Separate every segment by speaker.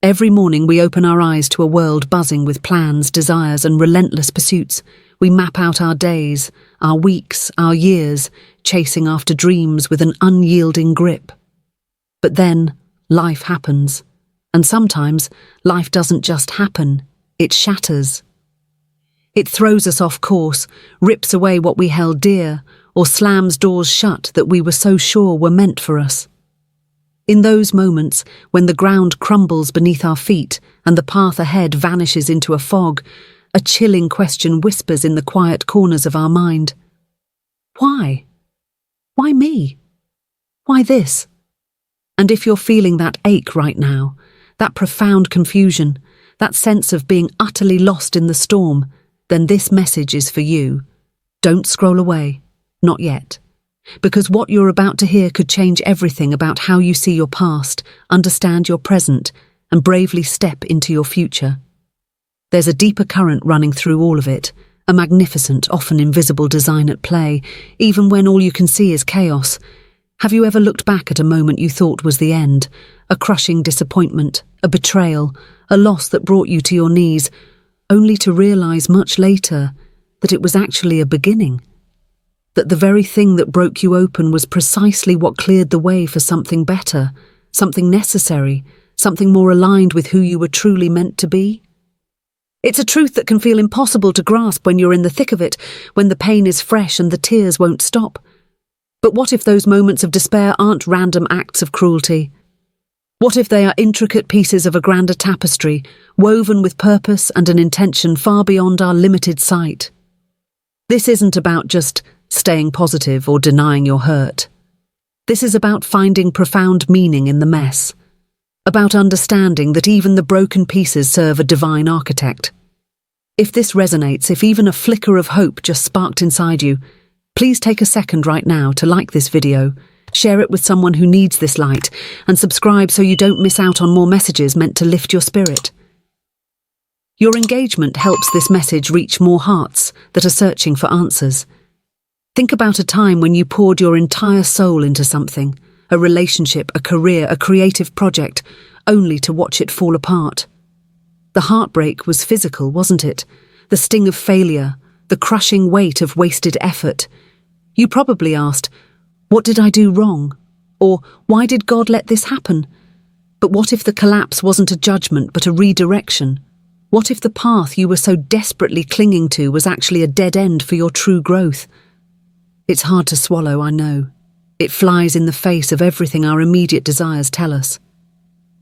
Speaker 1: Every morning we open our eyes to a world buzzing with plans, desires, and relentless pursuits. We map out our days, our weeks, our years, chasing after dreams with an unyielding grip. But then, life happens. And sometimes, life doesn't just happen, it shatters. It throws us off course, rips away what we held dear, or slams doors shut that we were so sure were meant for us. In those moments, when the ground crumbles beneath our feet and the path ahead vanishes into a fog, a chilling question whispers in the quiet corners of our mind. Why? Why me? Why this? And if you're feeling that ache right now, that profound confusion, that sense of being utterly lost in the storm, then this message is for you. Don't scroll away. Not yet. Because what you're about to hear could change everything about how you see your past, understand your present, and bravely step into your future. There's a deeper current running through all of it, a magnificent, often invisible design at play, even when all you can see is chaos. Have you ever looked back at a moment you thought was the end, a crushing disappointment, a betrayal, a loss that brought you to your knees, only to realize much later that it was actually a beginning? That the very thing that broke you open was precisely what cleared the way for something better, something necessary, something more aligned with who you were truly meant to be? It's a truth that can feel impossible to grasp when you're in the thick of it, when the pain is fresh and the tears won't stop. But what if those moments of despair aren't random acts of cruelty? What if they are intricate pieces of a grander tapestry, woven with purpose and an intention far beyond our limited sight? This isn't about just staying positive or denying your hurt. This is about finding profound meaning in the mess, about understanding that even the broken pieces serve a divine architect. If this resonates, if even a flicker of hope just sparked inside you, please take a second right now to like this video, share it with someone who needs this light, and subscribe so you don't miss out on more messages meant to lift your spirit. Your engagement helps this message reach more hearts that are searching for answers. Think about a time when you poured your entire soul into something, a relationship, a career, a creative project, only to watch it fall apart. The heartbreak was physical, wasn't it? The sting of failure, the crushing weight of wasted effort. You probably asked, "What did I do wrong?" Or, "Why did God let this happen?" But what if the collapse wasn't a judgment but a redirection? What if the path you were so desperately clinging to was actually a dead end for your true growth? It's hard to swallow, I know. It flies in the face of everything our immediate desires tell us.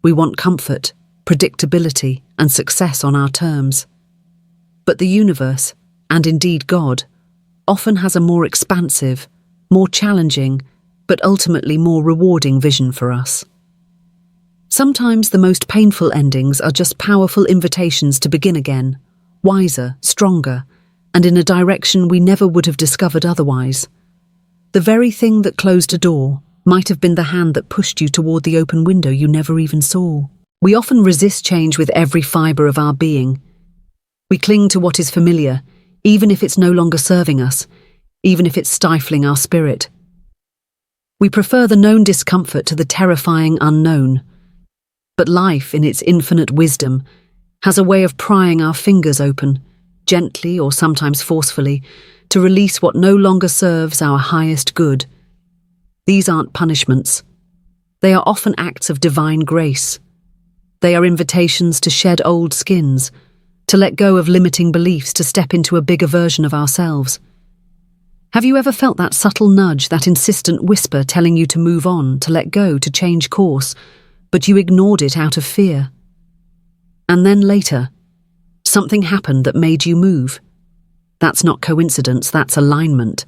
Speaker 1: We want comfort, predictability, and success on our terms. But the universe, and indeed God, often has a more expansive, more challenging, but ultimately more rewarding vision for us. Sometimes the most painful endings are just powerful invitations to begin again, wiser, stronger, and in a direction we never would have discovered otherwise. The very thing that closed a door might have been the hand that pushed you toward the open window you never even saw. We often resist change with every fibre of our being. We cling to what is familiar, even if it's no longer serving us, even if it's stifling our spirit. We prefer the known discomfort to the terrifying unknown. But life, in its infinite wisdom, has a way of prying our fingers open, gently or sometimes forcefully, to release what no longer serves our highest good. These aren't punishments. They are often acts of divine grace. They are invitations to shed old skins, to let go of limiting beliefs, to step into a bigger version of ourselves. Have you ever felt that subtle nudge, that insistent whisper telling you to move on, to let go, to change course, but you ignored it out of fear? And then later, something happened that made you move. That's not coincidence, that's alignment.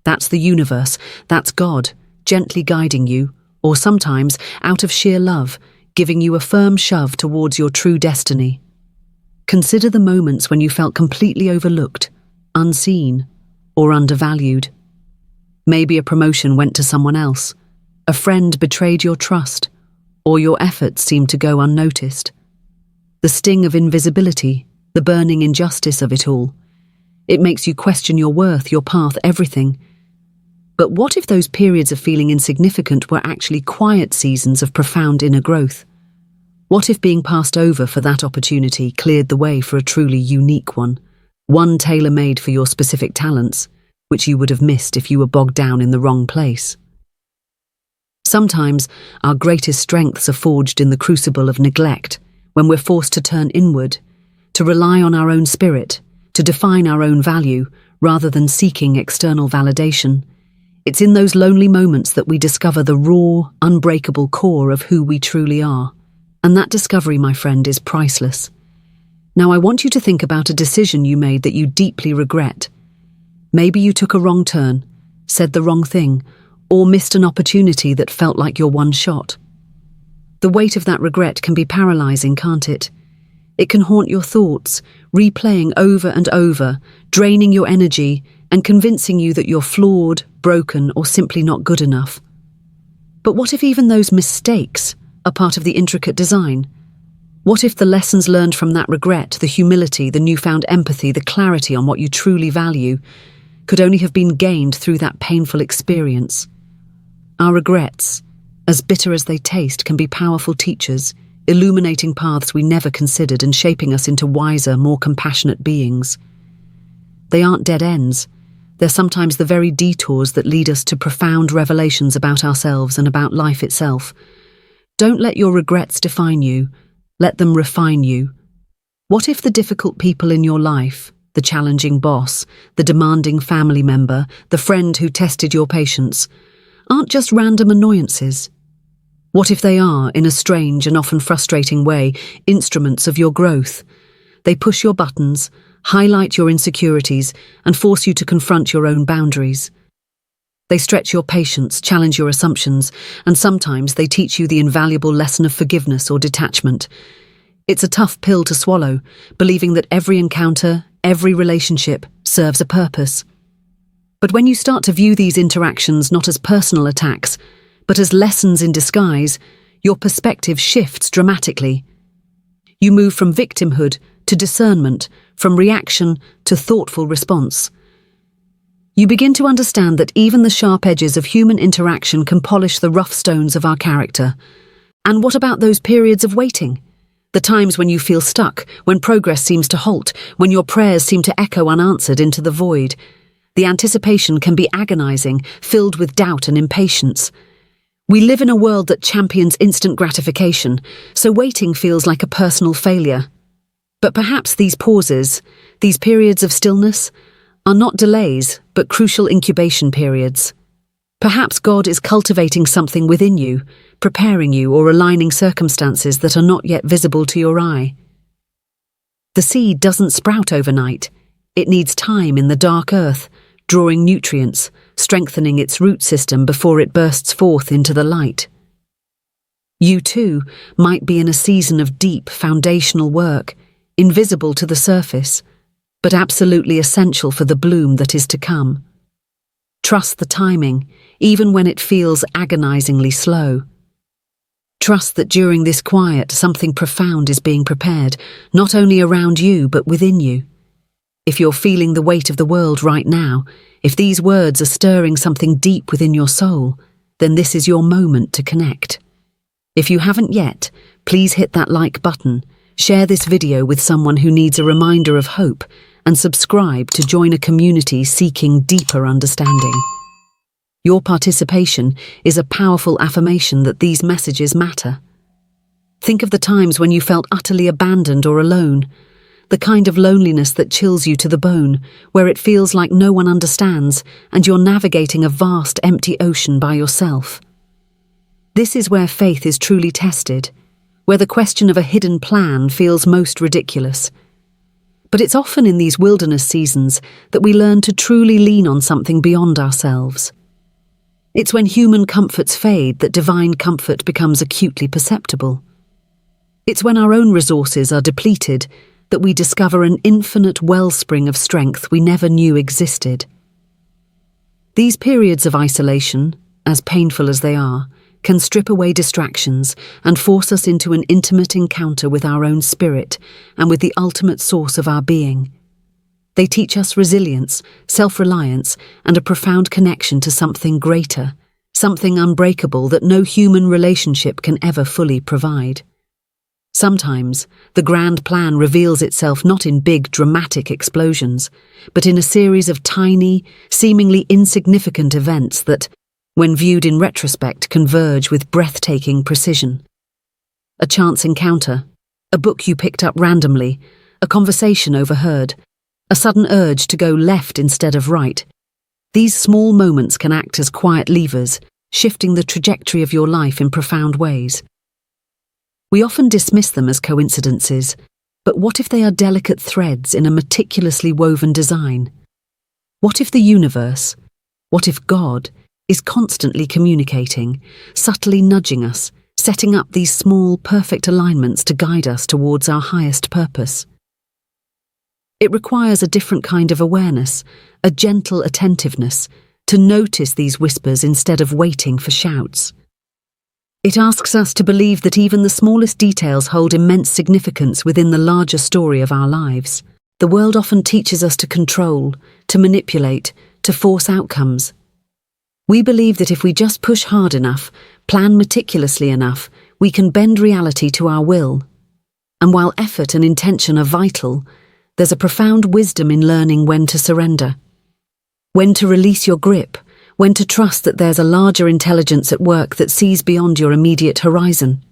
Speaker 1: That's the universe, that's God, gently guiding you, or sometimes, out of sheer love, giving you a firm shove towards your true destiny. Consider the moments when you felt completely overlooked, unseen, or undervalued. Maybe a promotion went to someone else, a friend betrayed your trust, or your efforts seemed to go unnoticed. The sting of invisibility, the burning injustice of it all. It makes you question your worth, your path, everything. But what if those periods of feeling insignificant were actually quiet seasons of profound inner growth? What if being passed over for that opportunity cleared the way for a truly unique one tailor-made for your specific talents, which you would have missed if you were bogged down in the wrong place? Sometimes our greatest strengths are forged in the crucible of neglect, when we're forced to turn inward, to rely on our own spirit, to define our own value, rather than seeking external validation. It's in those lonely moments that we discover the raw, unbreakable core of who we truly are. And that discovery, my friend, is priceless. Now I want you to think about a decision you made that you deeply regret. Maybe you took a wrong turn, said the wrong thing, or missed an opportunity that felt like your one shot. The weight of that regret can be paralyzing, can't it? It can haunt your thoughts, replaying over and over, draining your energy and convincing you that you're flawed, broken, or simply not good enough. But what if even those mistakes are part of the intricate design? What if the lessons learned from that regret, the humility, the newfound empathy, the clarity on what you truly value, could only have been gained through that painful experience? Our regrets, as bitter as they taste, can be powerful teachers, illuminating paths we never considered and shaping us into wiser, more compassionate beings. They aren't dead ends. They're sometimes the very detours that lead us to profound revelations about ourselves and about life itself. Don't let your regrets define you. Let them refine you. What if the difficult people in your life, the challenging boss, the demanding family member, the friend who tested your patience, aren't just random annoyances? What if they are, in a strange and often frustrating way, instruments of your growth? They push your buttons, highlight your insecurities, and force you to confront your own boundaries. They stretch your patience, challenge your assumptions, and sometimes they teach you the invaluable lesson of forgiveness or detachment. It's a tough pill to swallow, believing that every encounter, every relationship serves a purpose. But when you start to view these interactions not as personal attacks, but as lessons in disguise, your perspective shifts dramatically. You move from victimhood to discernment, from reaction to thoughtful response. You begin to understand that even the sharp edges of human interaction can polish the rough stones of our character. And what about those periods of waiting? The times when you feel stuck, when progress seems to halt, when your prayers seem to echo unanswered into the void. The anticipation can be agonizing, filled with doubt and impatience. We live in a world that champions instant gratification, so waiting feels like a personal failure. But perhaps these pauses, these periods of stillness, are not delays, but crucial incubation periods. Perhaps God is cultivating something within you, preparing you or aligning circumstances that are not yet visible to your eye. The seed doesn't sprout overnight. It needs time in the dark earth, drawing nutrients, strengthening its root system before it bursts forth into the light. You too might be in a season of deep foundational work, invisible to the surface, but absolutely essential for the bloom that is to come. Trust the timing, even when it feels agonizingly slow. Trust that during this quiet, something profound is being prepared, not only around you, but within you. If you're feeling the weight of the world right now, if these words are stirring something deep within your soul, then this is your moment to connect. If you haven't yet, please hit that like button, share this video with someone who needs a reminder of hope, and subscribe to join a community seeking deeper understanding. Your participation is a powerful affirmation that these messages matter. Think of the times when you felt utterly abandoned or alone, the kind of loneliness that chills you to the bone, where it feels like no one understands and you're navigating a vast, empty ocean by yourself. This is where faith is truly tested, where the question of a hidden plan feels most ridiculous. But it's often in these wilderness seasons that we learn to truly lean on something beyond ourselves. It's when human comforts fade that divine comfort becomes acutely perceptible. It's when our own resources are depleted that we discover an infinite wellspring of strength we never knew existed. These periods of isolation, as painful as they are, can strip away distractions and force us into an intimate encounter with our own spirit and with the ultimate source of our being. They teach us resilience, self-reliance, and a profound connection to something greater, something unbreakable that no human relationship can ever fully provide. Sometimes, the grand plan reveals itself not in big, dramatic explosions, but in a series of tiny, seemingly insignificant events that, when viewed in retrospect, converge with breathtaking precision. A chance encounter, a book you picked up randomly, a conversation overheard, a sudden urge to go left instead of right. These small moments can act as quiet levers, shifting the trajectory of your life in profound ways. We often dismiss them as coincidences, but what if they are delicate threads in a meticulously woven design? What if the universe, what if God, is constantly communicating, subtly nudging us, setting up these small, perfect alignments to guide us towards our highest purpose? It requires a different kind of awareness, a gentle attentiveness, to notice these whispers instead of waiting for shouts. It asks us to believe that even the smallest details hold immense significance within the larger story of our lives. The world often teaches us to control, to manipulate, to force outcomes. We believe that if we just push hard enough, plan meticulously enough, we can bend reality to our will. And while effort and intention are vital, there's a profound wisdom in learning when to surrender. When to release your grip, when to trust that there's a larger intelligence at work that sees beyond your immediate horizon.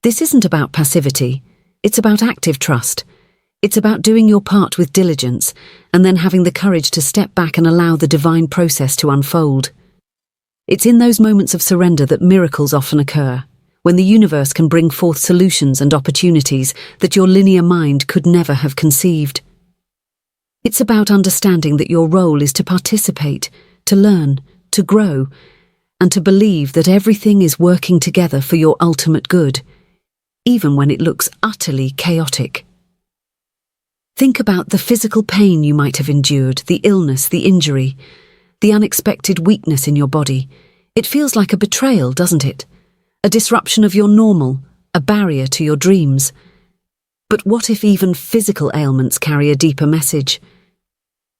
Speaker 1: This isn't about passivity, it's about active trust. It's about doing your part with diligence and then having the courage to step back and allow the divine process to unfold. It's in those moments of surrender that miracles often occur, when the universe can bring forth solutions and opportunities that your linear mind could never have conceived. It's about understanding that your role is to participate, to learn, to grow, and to believe that everything is working together for your ultimate good, even when it looks utterly chaotic. Think about the physical pain you might have endured, the illness, the injury, the unexpected weakness in your body. It feels like a betrayal, doesn't it? A disruption of your normal, a barrier to your dreams. But what if even physical ailments carry a deeper message?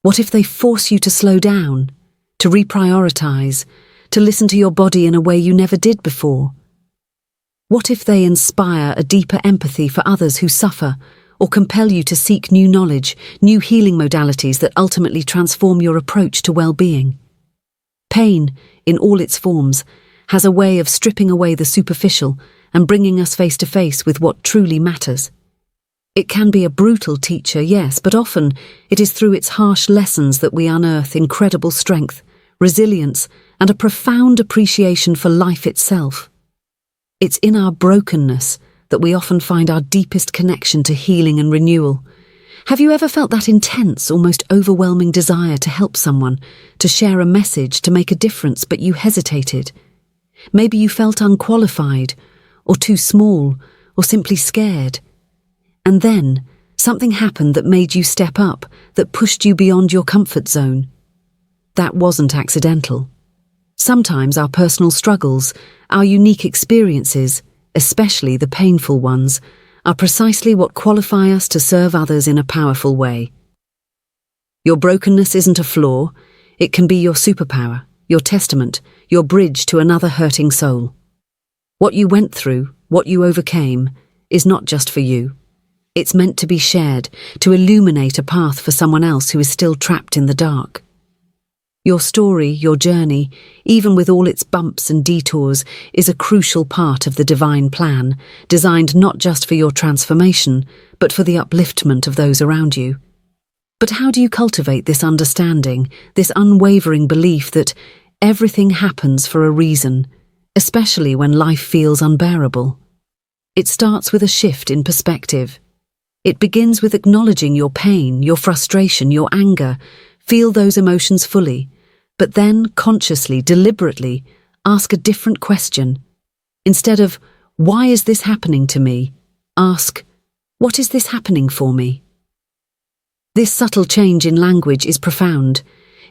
Speaker 1: What if they force you to slow down, to reprioritize, to listen to your body in a way you never did before? What if they inspire a deeper empathy for others who suffer, or compel you to seek new knowledge, new healing modalities that ultimately transform your approach to well-being? Pain, in all its forms, has a way of stripping away the superficial and bringing us face to face with what truly matters. It can be a brutal teacher, yes, but often it is through its harsh lessons that we unearth incredible strength, resilience, and a profound appreciation for life itself. It's in our brokenness that we often find our deepest connection to healing and renewal. Have you ever felt that intense, almost overwhelming desire to help someone, to share a message, to make a difference, but you hesitated? Maybe you felt unqualified, or too small, or simply scared. And then, something happened that made you step up, that pushed you beyond your comfort zone. That wasn't accidental. Sometimes our personal struggles, our unique experiences, especially the painful ones, are precisely what qualify us to serve others in a powerful way. Your brokenness isn't a flaw, it can be your superpower, your testament, your bridge to another hurting soul. What you went through, what you overcame, is not just for you. It's meant to be shared, to illuminate a path for someone else who is still trapped in the dark. Your story, your journey, even with all its bumps and detours, is a crucial part of the divine plan, designed not just for your transformation, but for the upliftment of those around you. But how do you cultivate this understanding, this unwavering belief that everything happens for a reason, especially when life feels unbearable? It starts with a shift in perspective. It begins with acknowledging your pain, your frustration, your anger. Feel those emotions fully, but then consciously, deliberately, ask a different question. Instead of, "Why is this happening to me?" ask, "What is this happening for me?" This subtle change in language is profound.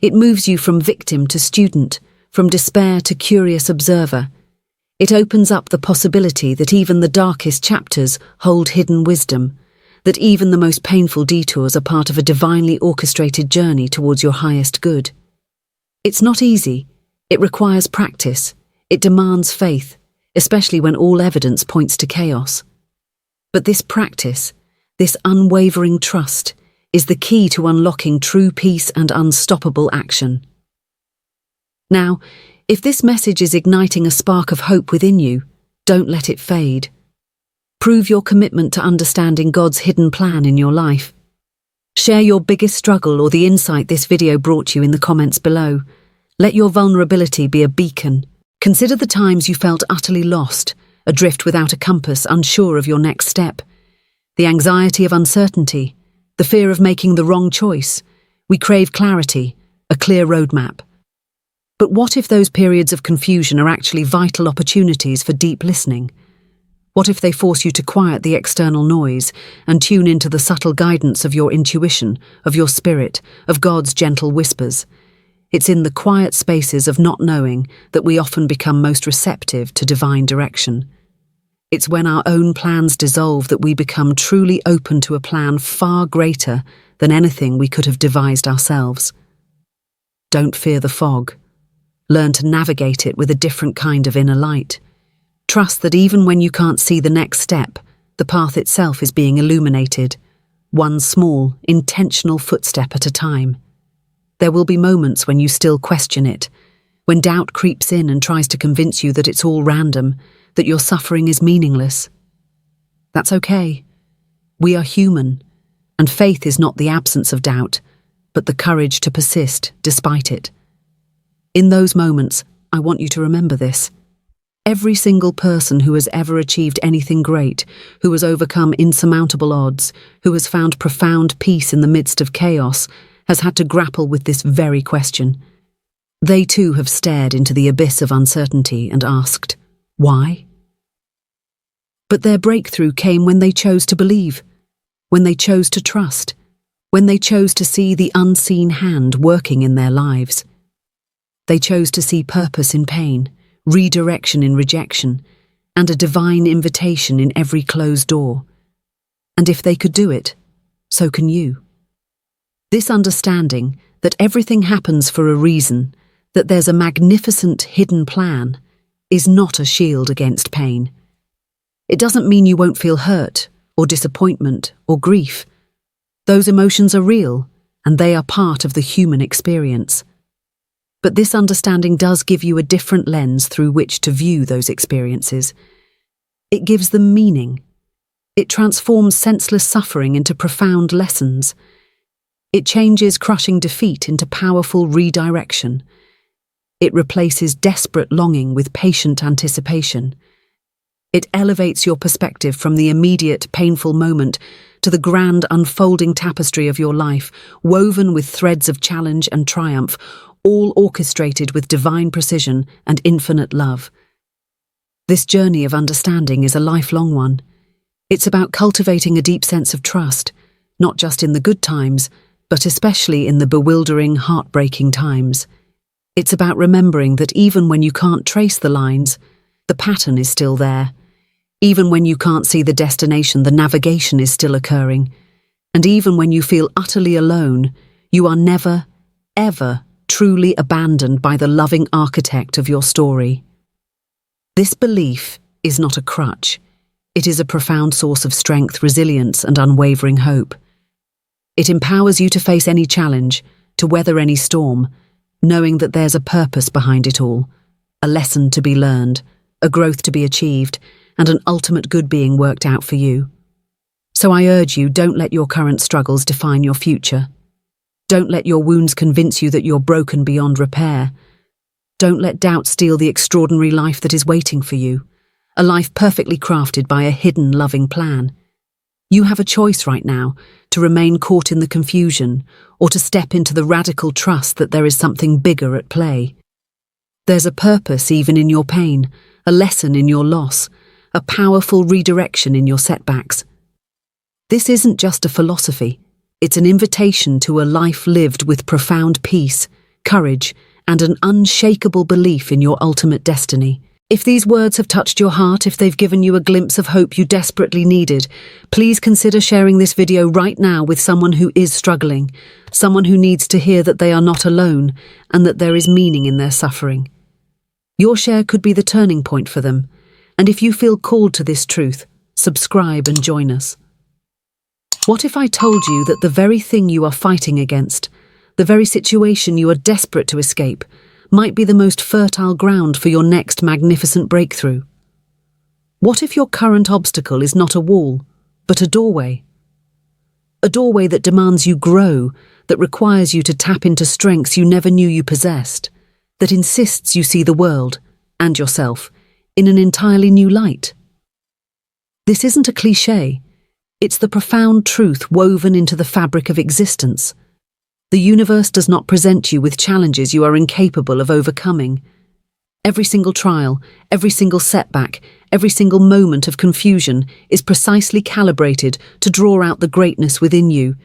Speaker 1: It moves you from victim to student, from despair to curious observer. It opens up the possibility that even the darkest chapters hold hidden wisdom, that even the most painful detours are part of a divinely orchestrated journey towards your highest good. It's not easy. It requires practice. It demands faith, especially when all evidence points to chaos. But this practice, this unwavering trust, is the key to unlocking true peace and unstoppable action. Now, if this message is igniting a spark of hope within you, don't let it fade. Prove your commitment to understanding God's hidden plan in your life. Share your biggest struggle or the insight this video brought you in the comments below. Let your vulnerability be a beacon. Consider the times you felt utterly lost, adrift without a compass, unsure of your next step. The anxiety of uncertainty, the fear of making the wrong choice. We crave clarity, a clear roadmap. But what if those periods of confusion are actually vital opportunities for deep listening? What if they force you to quiet the external noise and tune into the subtle guidance of your intuition, of your spirit, of God's gentle whispers? It's in the quiet spaces of not knowing that we often become most receptive to divine direction. It's when our own plans dissolve that we become truly open to a plan far greater than anything we could have devised ourselves. Don't fear the fog. Learn to navigate it with a different kind of inner light. Trust that even when you can't see the next step, the path itself is being illuminated, one small, intentional footstep at a time. There will be moments when you still question it, when doubt creeps in and tries to convince you that it's all random, that your suffering is meaningless. That's okay. We are human, and faith is not the absence of doubt, but the courage to persist despite it. In those moments, I want you to remember this. Every single person who has ever achieved anything great, who has overcome insurmountable odds, who has found profound peace in the midst of chaos, has had to grapple with this very question. They too have stared into the abyss of uncertainty and asked, why? But their breakthrough came when they chose to believe, when they chose to trust, when they chose to see the unseen hand working in their lives. They chose to see purpose in pain, redirection in rejection, and a divine invitation in every closed door. And if they could do it, so can you. This understanding that everything happens for a reason, that there's a magnificent hidden plan, is not a shield against pain. It doesn't mean you won't feel hurt, or disappointment, or grief. Those emotions are real, and they are part of the human experience. But this understanding does give you a different lens through which to view those experiences. It gives them meaning. It transforms senseless suffering into profound lessons. It changes crushing defeat into powerful redirection. It replaces desperate longing with patient anticipation. It elevates your perspective from the immediate, painful moment to the grand unfolding tapestry of your life, woven with threads of challenge and triumph, all orchestrated with divine precision and infinite love. This journey of understanding is a lifelong one. It's about cultivating a deep sense of trust, not just in the good times, but especially in the bewildering, heartbreaking times. It's about remembering that even when you can't trace the lines, the pattern is still there. Even when you can't see the destination, the navigation is still occurring. And even when you feel utterly alone, you are never, ever truly abandoned by the loving architect of your story. This belief is not a crutch. It is a profound source of strength, resilience, and unwavering hope. It empowers you to face any challenge, to weather any storm, knowing that there's a purpose behind it all, a lesson to be learned, a growth to be achieved, and an ultimate good being worked out for you. So I urge you, don't let your current struggles define your future. Don't let your wounds convince you that you're broken beyond repair. Don't let doubt steal the extraordinary life that is waiting for you, a life perfectly crafted by a hidden, loving plan. You have a choice right now to remain caught in the confusion or to step into the radical trust that there is something bigger at play. There's a purpose even in your pain, a lesson in your loss, a powerful redirection in your setbacks. This isn't just a philosophy. It's an invitation to a life lived with profound peace, courage, and an unshakable belief in your ultimate destiny. If these words have touched your heart, if they've given you a glimpse of hope you desperately needed, please consider sharing this video right now with someone who is struggling, someone who needs to hear that they are not alone and that there is meaning in their suffering. Your share could be the turning point for them, and if you feel called to this truth, subscribe and join us. What if I told you that the very thing you are fighting against, the very situation you are desperate to escape, might be the most fertile ground for your next magnificent breakthrough? What if your current obstacle is not a wall, but a doorway? A doorway that demands you grow, that requires you to tap into strengths you never knew you possessed, that insists you see the world, and yourself, in an entirely new light. This isn't a cliché. It's the profound truth woven into the fabric of existence. The universe does not present you with challenges you are incapable of overcoming. Every single trial, every single setback, every single moment of confusion is precisely calibrated to draw out the greatness within you.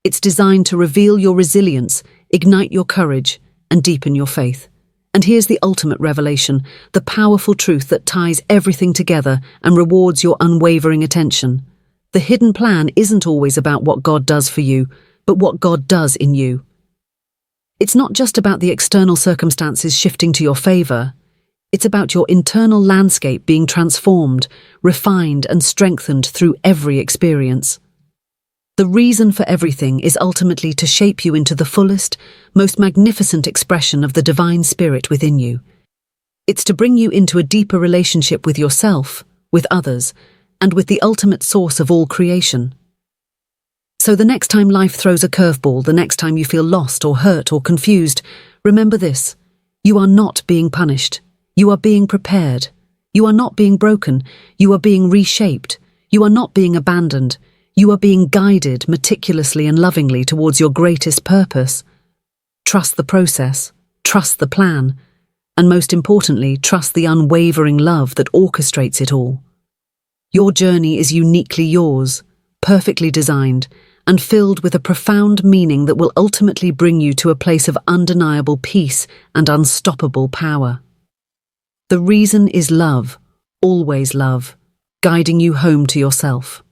Speaker 1: It's designed to reveal your resilience, ignite your courage, and deepen your faith. And here's the ultimate revelation, the powerful truth that ties everything together and rewards your unwavering attention. The hidden plan isn't always about what God does for you, but what God does in you. It's not just about the external circumstances shifting to your favor. It's about your internal landscape being transformed, refined, and strengthened through every experience. The reason for everything is ultimately to shape you into the fullest, most magnificent expression of the divine spirit within you. It's to bring you into a deeper relationship with yourself, with others, and with the ultimate source of all creation. So the next time life throws a curveball, the next time you feel lost or hurt or confused, remember this: you are not being punished. You are being prepared. You are not being broken. You are being reshaped. You are not being abandoned. You are being guided meticulously and lovingly towards your greatest purpose. Trust the process, trust the plan, and most importantly, trust the unwavering love that orchestrates it all. Your journey is uniquely yours, perfectly designed, and filled with a profound meaning that will ultimately bring you to a place of undeniable peace and unstoppable power. The reason is love, always love, guiding you home to yourself.